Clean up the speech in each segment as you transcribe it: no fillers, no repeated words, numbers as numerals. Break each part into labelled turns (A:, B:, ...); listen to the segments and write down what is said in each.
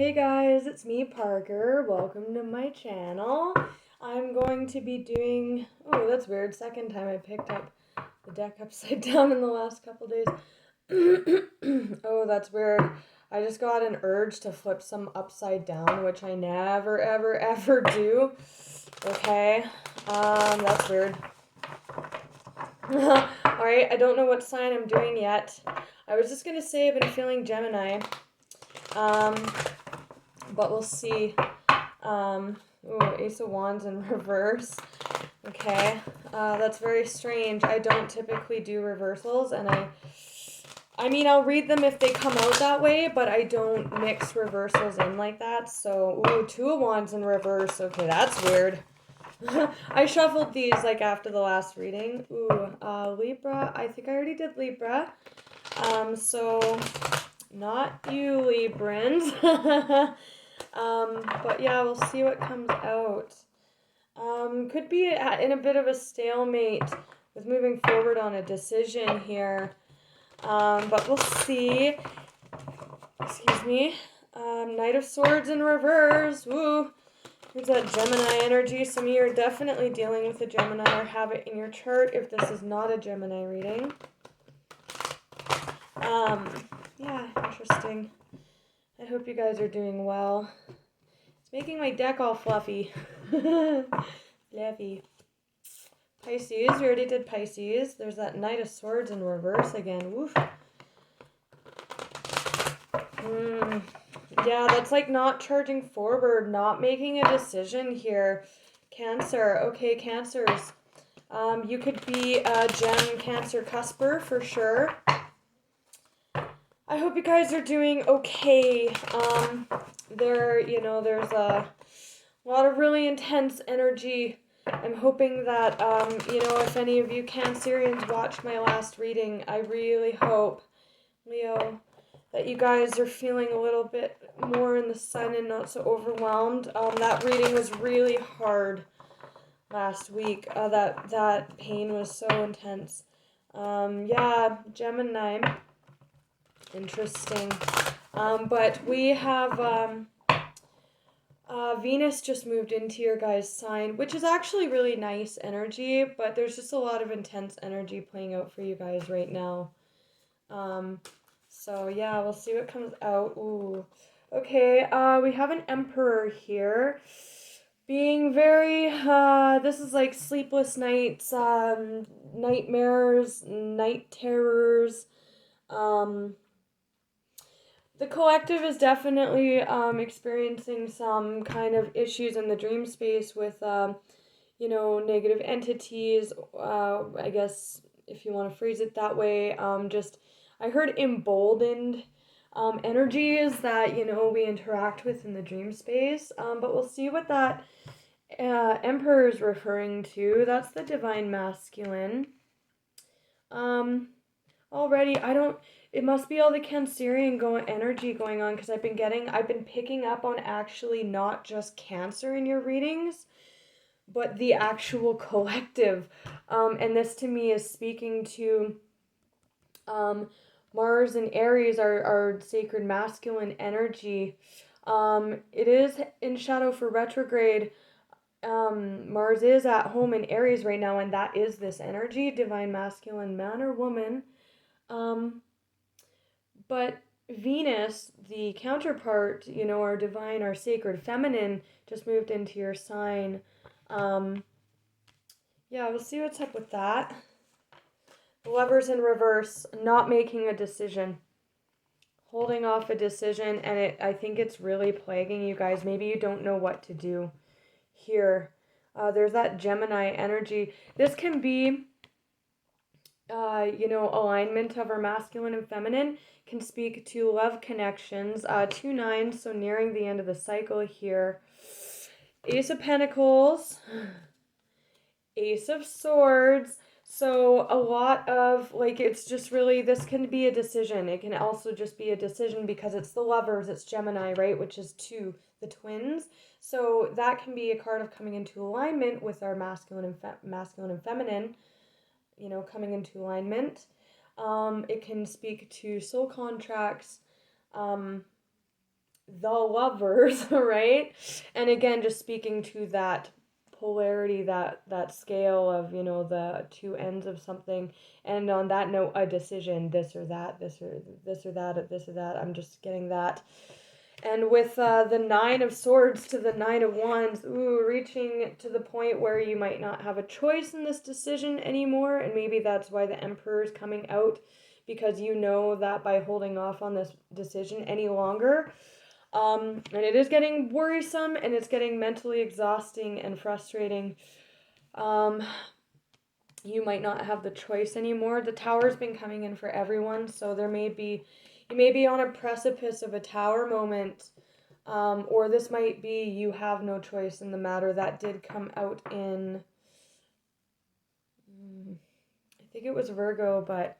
A: Hey guys, it's me, Parker. Welcome to my channel. I'm going to be doing... Oh, that's weird. Second time I picked up the deck upside down in the last couple days. Oh, that's weird. I just got an urge to flip some upside down, which I never, ever, ever do. Okay. That's weird. Alright, I don't know what sign I'm doing yet. I was just going to say I've been feeling Gemini. But we'll see. Ooh, Ace of Wands in reverse. Okay, that's very strange. I don't typically do reversals, and I mean, I'll read them if they come out that way, but I don't mix reversals in like that. So, ooh, Two of Wands in reverse. Okay, that's weird. I shuffled these like after the last reading. Ooh, Libra. I think I already did Libra. So not you, Librans. But yeah, we'll see what comes out. Could be in a bit of a stalemate with moving forward on a decision here. But we'll see. Excuse me. Knight of Swords in reverse. Woo. Here's that Gemini energy. Some of you are definitely dealing with a Gemini or have it in your chart if this is not a Gemini reading. Yeah, interesting. I hope you guys are doing well. It's making my deck all fluffy. Fluffy. Pisces, we already did Pisces. There's that Knight of Swords in reverse again. Woof. Yeah, that's like not charging forward, not making a decision here. Cancer. Okay, Cancers. You could be a Gem Cancer cusper for sure. I hope you guys are doing okay. There's a lot of really intense energy. I'm hoping that, if any of you Cancerians watched my last reading, I really hope, Leo, that you guys are feeling a little bit more in the sun and not so overwhelmed. That reading was really hard last week. That pain was so intense. Yeah, Gemini. Interesting. But we have Venus just moved into your guys' sign, which is actually really nice energy, but there's just a lot of intense energy playing out for you guys right now. So yeah, we'll see what comes out. Ooh. Okay, we have an Emperor here. Being very, this is like sleepless nights, nightmares, night terrors. The collective is definitely experiencing some kind of issues in the dream space with, negative entities. I guess if you want to phrase it that way. I heard emboldened energies that, we interact with in the dream space. But we'll see what that Emperor is referring to. That's the divine masculine. Already, it must be all the Cancerian energy going on, because I've been picking up on actually not just Cancer in your readings, but the actual collective. And this to me is speaking to Mars and Aries, our sacred masculine energy. It is in shadow for retrograde. Mars is at home in Aries right now, and that is this energy, divine masculine man or woman. But Venus, the counterpart, our divine, our sacred feminine, just moved into your sign. Yeah, we'll see what's up with that. The Lovers in reverse, not making a decision. Holding off a decision, and I think it's really plaguing you guys. Maybe you don't know what to do here. There's that Gemini energy. This can be alignment of our masculine and feminine, can speak to love connections. 2-9, so nearing the end of the cycle here. Ace of Pentacles, Ace of Swords. So a lot of, it's just really, this can be a decision. It can also just be a decision because it's the Lovers, it's Gemini, right, which is 2, the twins. So that can be a card of coming into alignment with our masculine and feminine, coming into alignment. It can speak to soul contracts. the lovers, right? And again, just speaking to that polarity, that scale of, the two ends of something. And on that note, a decision, this or that, this or that, this or that. I'm just getting that. And with the Nine of Swords to the Nine of Wands, reaching to the point where you might not have a choice in this decision anymore. And maybe that's why the Emperor is coming out, because you know that by holding off on this decision any longer, and it is getting worrisome, and it's getting mentally exhausting and frustrating. You might not have the choice anymore. The tower's been coming in for everyone, so you may be on a precipice of a tower moment, or this might be you have no choice in the matter. That did come out in, I think it was Virgo, but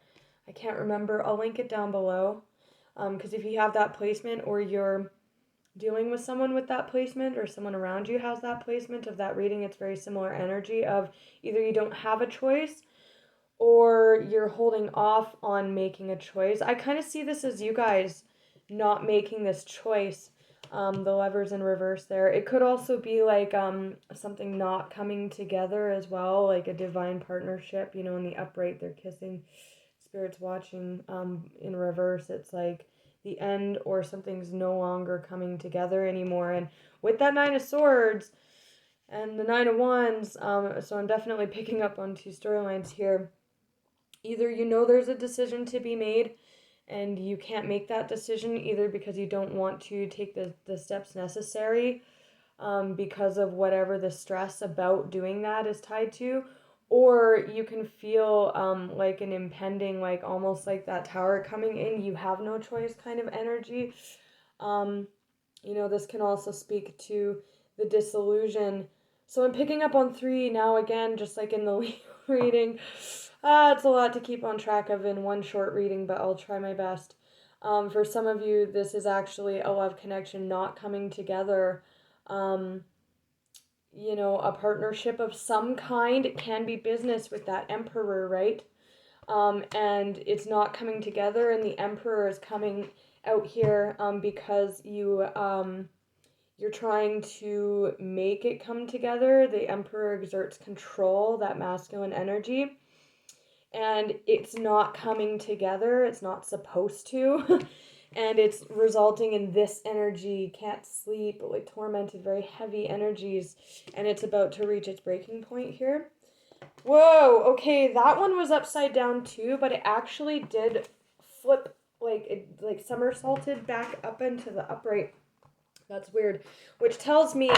A: I can't remember. I'll link it down below, because if you have that placement, or you're dealing with someone with that placement, or someone around you has that placement of that reading, it's very similar energy of either you don't have a choice or you're holding off on making a choice. I kind of see this as you guys not making this choice. The Lovers in reverse there. It could also be like something not coming together as well, like a divine partnership, in the upright they're kissing, spirits watching. In reverse, it's like the end, or something's no longer coming together anymore. And with that Nine of Swords and the Nine of Wands, so I'm definitely picking up on two storylines here. Either there's a decision to be made and you can't make that decision, either because you don't want to take the steps necessary, because of whatever the stress about doing that is tied to, or you can feel like an impending, like almost like that tower coming in, you have no choice kind of energy. This can also speak to the disillusion. So I'm picking up on 3 now, again, just like in the reading. It's a lot to keep on track of in one short reading, but I'll try my best. For some of you, this is actually a love connection not coming together. A partnership of some kind. It can be business with that Emperor, right? And it's not coming together, and the Emperor is coming out here because you're trying to make it come together. The Emperor exerts control, that masculine energy, and it's not coming together. It's not supposed to. And it's resulting in this energy, can't sleep, like tormented, very heavy energies, and it's about to reach its breaking point here. Whoa, okay, that one was upside down too, but it actually did flip, like it like somersaulted back up into the upright. That's weird, which tells me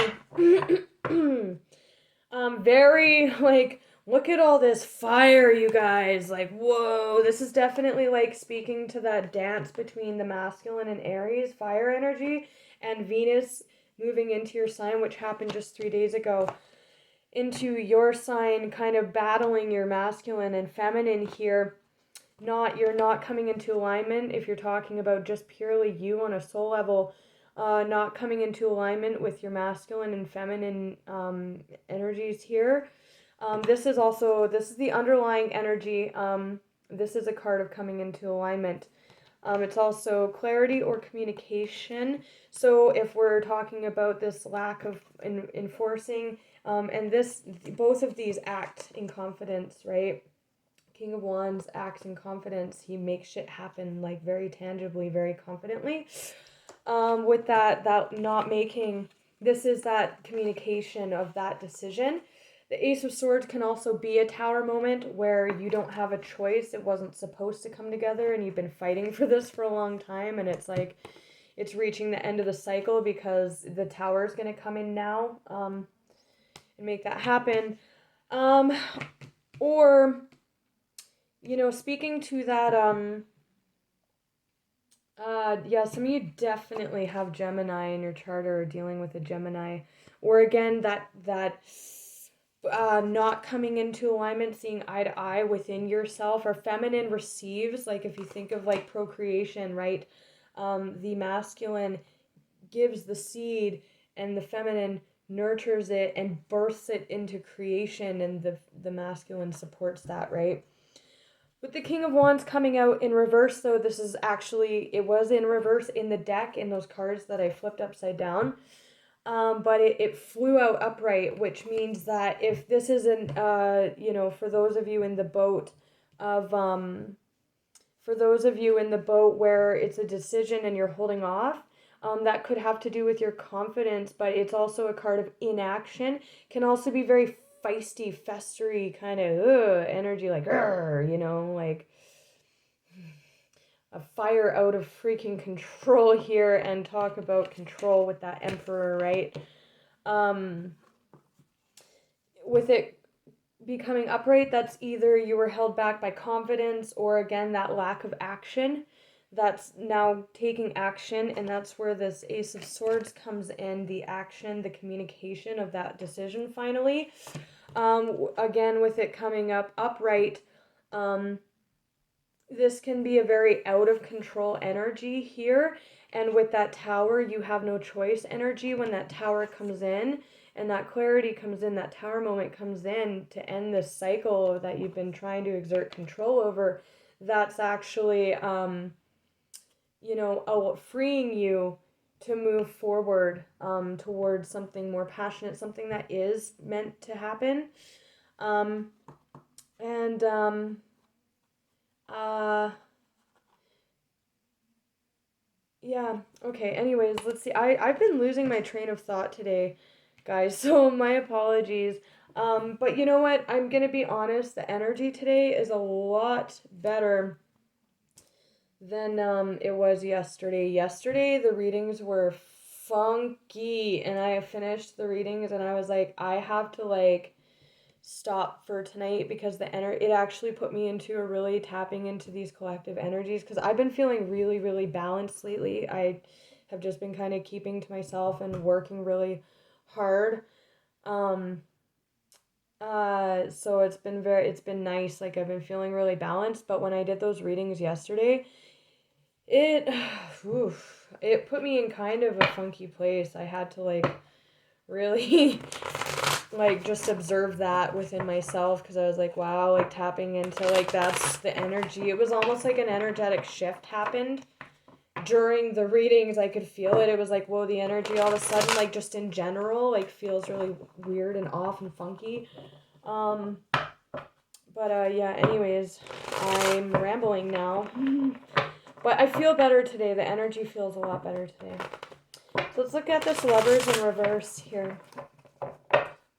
A: very like, look at all this fire, you guys. Like, whoa, this is definitely like speaking to that dance between the masculine and Aries, fire energy, and Venus moving into your sign, which happened just 3 days ago, into your sign, kind of battling your masculine and feminine here. You're not coming into alignment if you're talking about just purely you on a soul level. Not coming into alignment with your masculine and feminine energies here. This is the underlying energy. This is a card of coming into alignment. It's also clarity or communication. So if we're talking about this lack of enforcing, and both of these act in confidence, right? King of Wands acts in confidence. He makes shit happen, like very tangibly, very confidently. With that not making, this is that communication of that decision. The Ace of Swords can also be a tower moment where you don't have a choice. It wasn't supposed to come together, and you've been fighting for this for a long time, and it's like it's reaching the end of the cycle because the tower is going to come in now, and make that happen. Or speaking to that, some of you definitely have Gemini in your chart, or are dealing with a Gemini, or again that not coming into alignment, seeing eye to eye within yourself, or feminine receives, like if you think of like procreation, right? The masculine gives the seed, and the feminine nurtures it and births it into creation, and the masculine supports that, right? With the King of Wands coming out in reverse, though, this is actually, it was in reverse in the deck in those cards that I flipped upside down. But it flew out upright, which means that if this isn't, for those of you in the boat of, for those of you in the boat where it's a decision and you're holding off, that could have to do with your confidence, but it's also a card of inaction. Can also be very feisty, festery kind of energy, like, like a fire out of freaking control here, and talk about control with that Emperor, right? With it becoming upright, that's either you were held back by confidence or again that lack of action. That's now taking action, and that's where this Ace of Swords comes in, the action, the communication of that decision finally. Again, with it coming up upright, this can be a very out of control energy here, and with that Tower, you have no choice energy. When that Tower comes in and that clarity comes in, that Tower moment comes in to end this cycle that you've been trying to exert control over, that's actually freeing you to move forward towards something more passionate, something that is meant to happen. Yeah, okay, anyways, let's see. I've been losing my train of thought today, guys, so my apologies. But you know what? I'm gonna be honest, the energy today is a lot better than it was yesterday. Yesterday the readings were funky, and I finished the readings and I was like, I have to like stop for tonight because it actually put me into a really tapping into these collective energies, because I've been feeling really, really balanced lately. I have just been kind of keeping to myself and working really hard. So it's been nice. Like, I've been feeling really balanced, but when I did those readings yesterday, it it put me in kind of a funky place. I had to like really like just observe that within myself, because I was like, wow, like tapping into like that's the energy. It was almost like an energetic shift happened during the readings. I could feel it. It was like, whoa, the energy all of a sudden, like just in general, like feels really weird and off and funky. Yeah, anyways, I'm rambling now. But I feel better today. The energy feels a lot better today. So let's look at this Lovers in reverse here.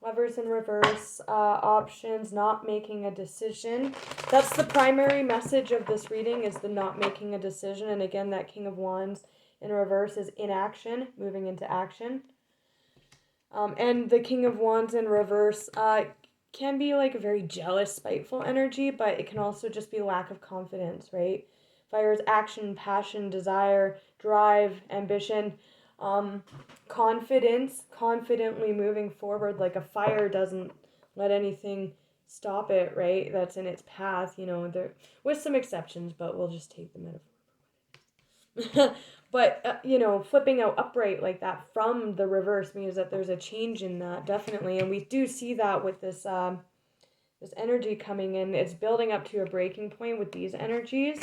A: Lovers in reverse, options, not making a decision. That's the primary message of this reading, is the not making a decision. And again, that King of Wands in reverse is inaction, moving into action. And the King of Wands in reverse can be like a very jealous, spiteful energy, but it can also just be lack of confidence, right? Fire is action, passion, desire, drive, ambition. Confidence, confidently moving forward. Like a fire doesn't let anything stop it, right? That's in its path, there with some exceptions, but we'll just take the metaphor. But flipping out upright like that from the reverse means that there's a change in that, definitely. And we do see that with this this energy coming in. It's building up to a breaking point with these energies.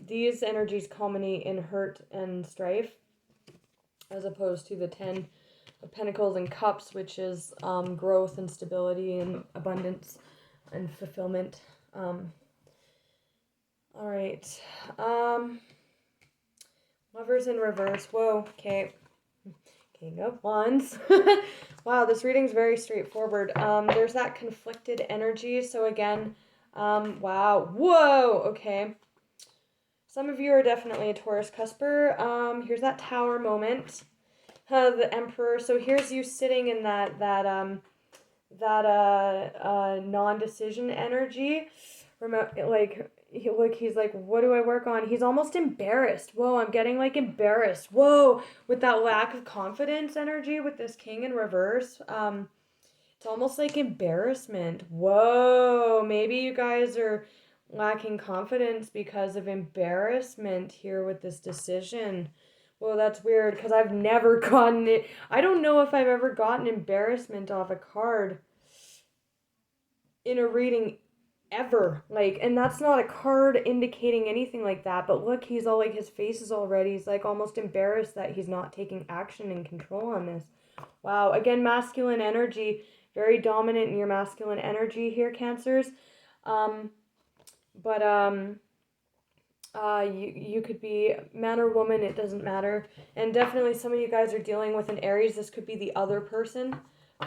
A: These energies culminate in hurt and strife, as opposed to the 10 of Pentacles and Cups, which is growth and stability and abundance and fulfillment. All right. Lovers in reverse. Whoa, okay. King of Wands. Wow, this reading's very straightforward. There's that conflicted energy. So again, wow. Whoa, okay. Some of you are definitely a Taurus cusper. Here's that Tower moment. The Emperor. So here's you sitting in that non-decision energy. He's like, what do I work on? He's almost embarrassed. Whoa, I'm getting like embarrassed. Whoa, with that lack of confidence energy with this King in reverse. It's almost like embarrassment. Whoa, maybe you guys are lacking confidence because of embarrassment here with this decision. Well, that's weird, because I've never gotten it. I don't know if I've ever gotten embarrassment off a card in a reading ever. Like, and that's not a card indicating anything like that, but look, he's all like, his face is all red. He's like almost embarrassed that he's not taking action and control on this. Wow. Again, masculine energy, very dominant in your masculine energy here, Cancers. But you could be man or woman, it doesn't matter. And definitely some of you guys are dealing with an Aries. This could be the other person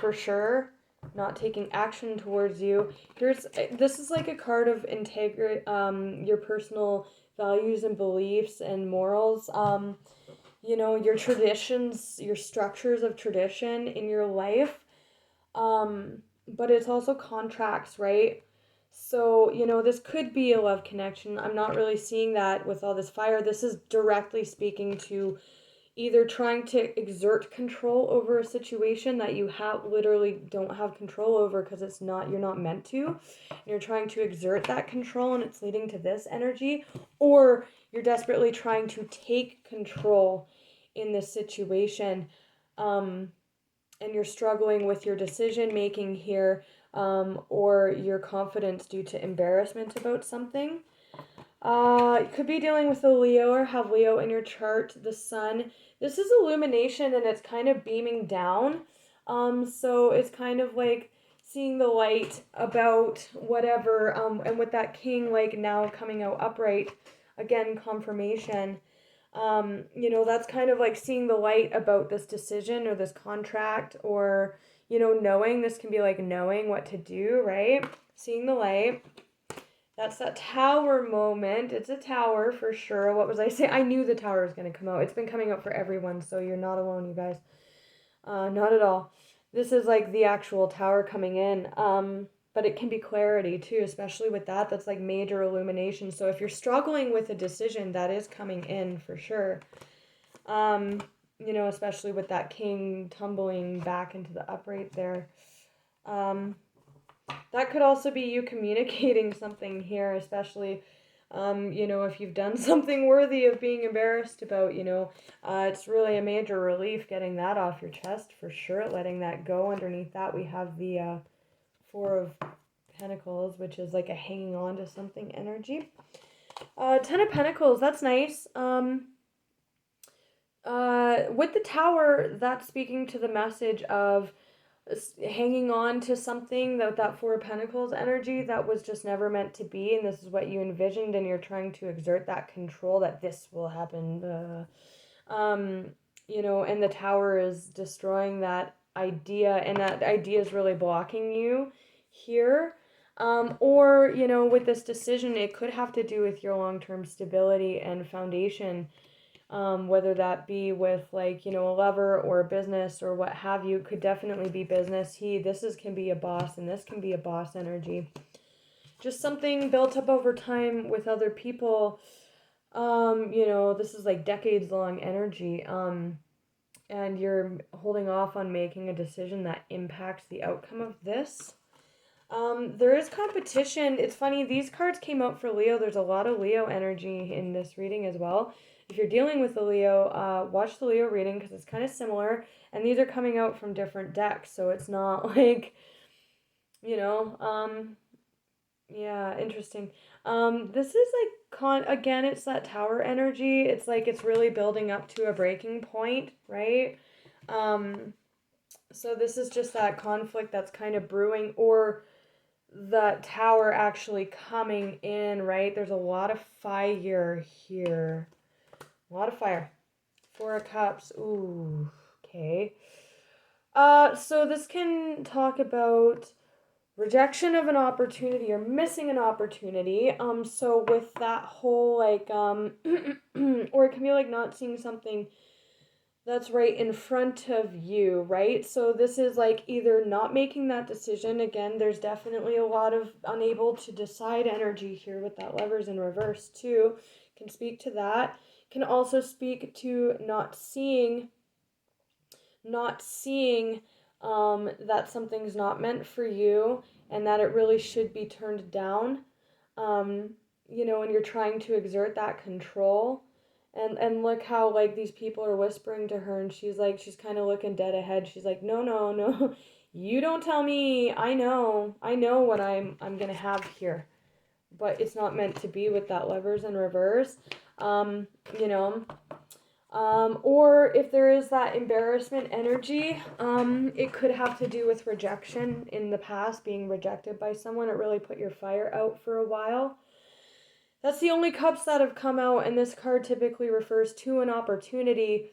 A: for sure, not taking action towards you. This is like a card of integrity, your personal values and beliefs and morals, your traditions, your structures of tradition in your life. But it's also contracts, right? So, this could be a love connection. I'm not really seeing that with all this fire. This is directly speaking to either trying to exert control over a situation that you literally don't have control over because you're not meant to. You're trying to exert that control and it's leading to this energy, or you're desperately trying to take control in this situation. And you're struggling with your decision making here, or your confidence due to embarrassment about something. You could be dealing with a Leo or have Leo in your chart, the sun. This is illumination and it's kind of beaming down. So it's kind of like seeing the light about whatever, and with that king like now coming out upright, again, confirmation. That's kind of like seeing the light about this decision or this contract, or, knowing. This can be like knowing what to do, right? Seeing the light. That's that tower moment. It's a tower for sure. What was I saying? I knew the tower was going to come out. It's been coming out for everyone, so you're not alone, you guys. Not at all. This is like the actual tower coming in. But it can be clarity too, especially with that. That's like major illumination. So if you're struggling with a decision, that is coming in for sure. Especially with that king tumbling back into the upright there. That could also be you communicating something here, especially, if you've done something worthy of being embarrassed about, it's really a major relief getting that off your chest for sure, letting that go. Underneath that, we have the Four of Pentacles, which is like a hanging on to something energy. Ten of Pentacles, that's nice. With the Tower, that's speaking to the message of hanging on to something, that Four of Pentacles energy that was just never meant to be, and this is what you envisioned, and you're trying to exert that control that this will happen. And the Tower is destroying that idea, and that idea is really blocking you here. Or, with this decision, it could have to do with your long-term stability and foundation, whether that be with like, a lover or a business or what have you. Could definitely be business. Can be a boss, and this can be a boss energy. Just something built up over time with other people. This is like decades long energy. And you're holding off on making a decision that impacts the outcome of this. There is competition. It's funny, these cards came out for Leo. There's a lot of Leo energy in this reading as well. If you're dealing with a Leo, watch the Leo reading because it's kind of similar. And these are coming out from different decks, so it's not like, yeah, interesting. This is like, again, it's that Tower energy. It's like it's really building up to a breaking point, right? So this is just that conflict that's kind of brewing, or the Tower actually coming in, right? There's a lot of fire here. A lot of fire. Four of Cups. Ooh, okay. So this can talk about rejection of an opportunity or missing an opportunity. So with that whole like, or it can be like not seeing something that's right in front of you, right? So this is like either not making that decision. Again, there's definitely a lot of unable to decide energy here with that Lovers in reverse too. Can speak to that. Can also speak to not seeing that something's not meant for you and that it really should be turned down. And you're trying to exert that control. And look how like these people are whispering to her, and she's kind of looking dead ahead. She's like, no, you don't tell me. I know what I'm gonna have here. but it's not meant to be with that Lovers in reverse. You know, or if there is that embarrassment energy, it could have to do with rejection in the past, being rejected by someone. It really put your fire out for a while. That's the only cups that have come out, and this card typically refers to an opportunity.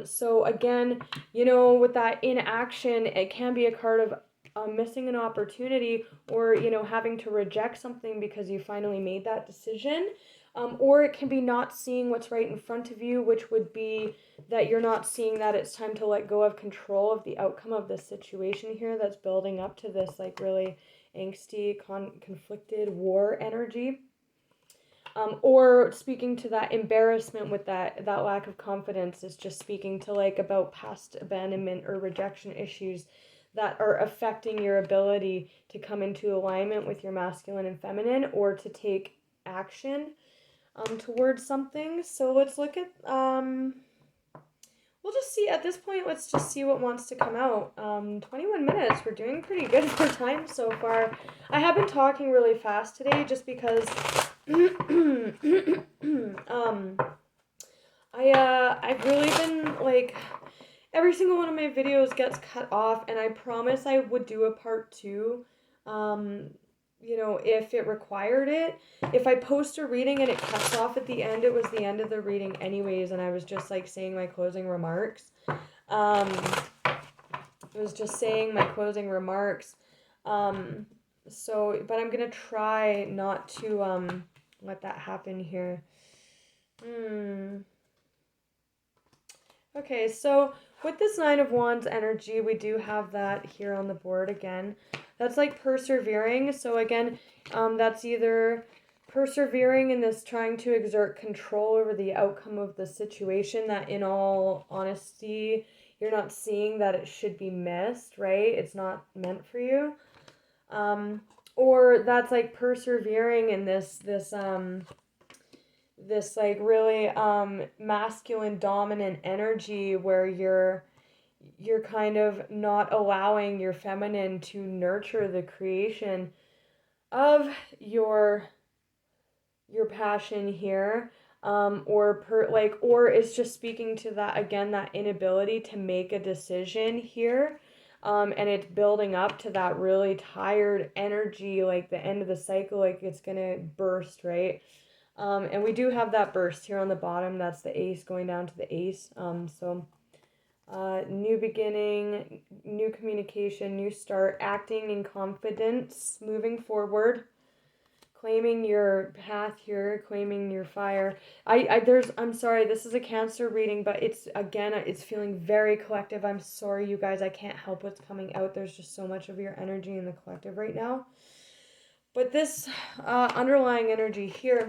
A: So again, you know, with that inaction, it can be a card of missing an opportunity, or, you know, having to reject something because you finally made that decision. Or it can be not seeing what's right in front of you, which would be that you're not seeing that it's time to let go of control of the outcome of this situation here that's building up to this like really angsty, conflicted war energy. Or speaking to that embarrassment with that lack of confidence is just speaking to like about past abandonment or rejection issues that are affecting your ability to come into alignment with your masculine and feminine, or to take action towards something. So let's look at we'll just see at this point. Let's just see what wants to come out. 21 minutes. We're doing pretty good for time so far. I have been talking really fast today just because I've really been like, every single one of my videos gets cut off, and I promise I would do a part 2, you know, if it required it. If I post a reading and it cuts off at the end, it was the end of the reading anyways, and I was just like saying my closing remarks. I was just saying my closing remarks. So, but I'm gonna try not to let that happen here. Okay, so with this Nine of Wands energy, we do have that here on the board again. That's like persevering. So again, that's either persevering in this trying to exert control over the outcome of the situation that, in all honesty, you're not seeing that it should be missed, right? It's not meant for you. Or that's like persevering in this like really masculine dominant energy where you're kind of not allowing your feminine to nurture the creation of your passion here, or it's just speaking to that again, that inability to make a decision here. And it's building up to that really tired energy, like the end of the cycle, like it's gonna burst, right? And we do have that burst here on the bottom. That's the ace going down to the ace. New beginning, new communication, new start, acting in confidence, moving forward, claiming your path here, claiming your fire. I'm sorry, this is a Cancer reading, but it's feeling very collective. I'm sorry, you guys, I can't help what's coming out. There's just so much of your energy in the collective right now. But this underlying energy here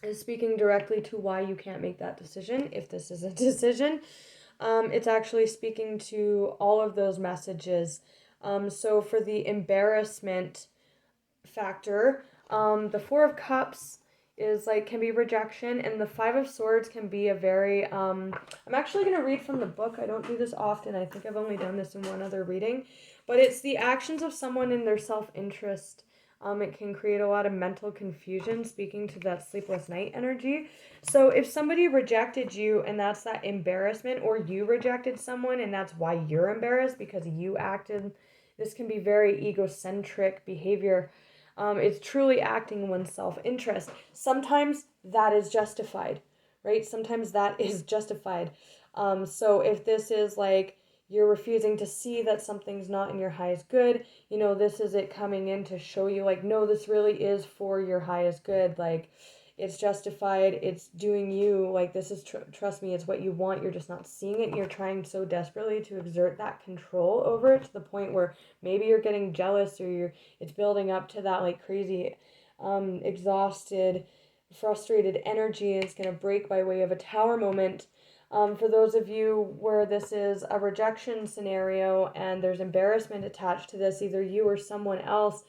A: is speaking directly to why you can't make that decision, if this is a decision. It's actually speaking to all of those messages. So for the embarrassment factor, the Four of Cups is like, can be rejection, and the Five of Swords can be a very, I'm actually going to read from the book. I don't do this often. I think I've only done this in one other reading, but it's the actions of someone in their self-interest. It can create a lot of mental confusion, speaking to that sleepless night energy. So if somebody rejected you and that's that embarrassment, or you rejected someone and that's why you're embarrassed because you acted, this can be very egocentric behavior. It's truly acting in one's self-interest. Sometimes that is justified, right? Sometimes that is justified. So if this is like, you're refusing to see that something's not in your highest good, you know, this is it coming in to show you like, no, this really is for your highest good. Like, it's justified, it's doing you, like, this is, trust me, it's what you want. You're just not seeing it. You're trying so desperately to exert that control over it to the point where maybe you're getting jealous, or it's building up to that like crazy, exhausted, frustrated energy. It's going to break by way of a Tower moment. For those of you where this is a rejection scenario and there's embarrassment attached to this, either you or someone else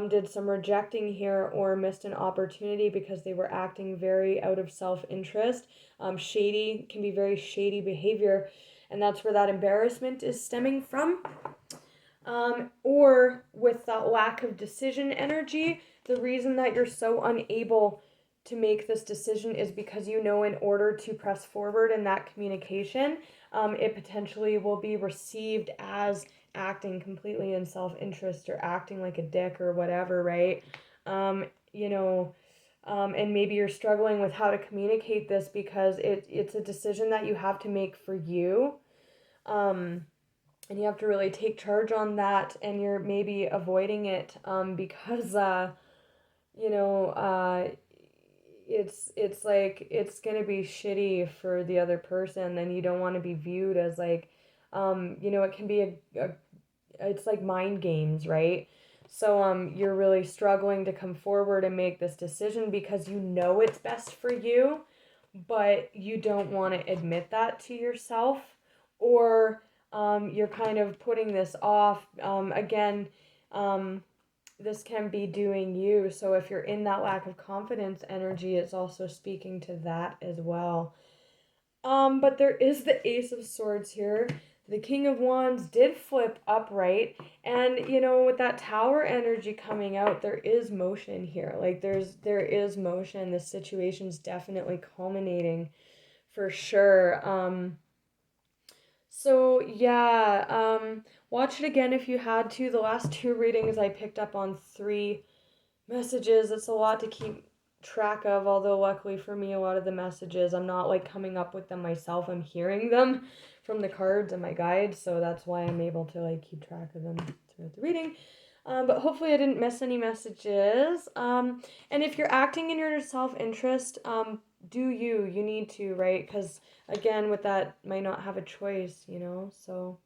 A: did some rejecting here, or missed an opportunity because they were acting very out of self-interest. Shady, can be very shady behavior, and that's where that embarrassment is stemming from. Or with that lack of decision energy, the reason that you're so unable to make this decision is because you know in order to press forward in that communication, it potentially will be received as acting completely in self-interest or acting like a dick or whatever, right? You know, and maybe you're struggling with how to communicate this because it's a decision that you have to make for you. And you have to really take charge on that, and you're maybe avoiding it because you know, it's like it's gonna be shitty for the other person, and you don't want to be viewed as like, you know, it can be a it's like mind games, right? So you're really struggling to come forward and make this decision because you know it's best for you, but you don't want to admit that to yourself, or you're kind of putting this off. Again, this can be doing you. So if you're in that lack of confidence energy, it's also speaking to that as well. But there is the Ace of Swords here. The King of Wands did flip upright, and you know, with that Tower energy coming out, there is motion here. Like there is motion. This situation's definitely culminating for sure. So yeah, watch it again if you had to. The last two readings I picked up on 3 messages. It's a lot to keep track of, although luckily for me, a lot of the messages, I'm not like coming up with them myself. I'm hearing them from the cards and my guides, so that's why I'm able to like keep track of them throughout the reading. But hopefully I didn't miss any messages. And if you're acting in your self-interest, do you need to, right? Because again, with that, might not have a choice, you know, so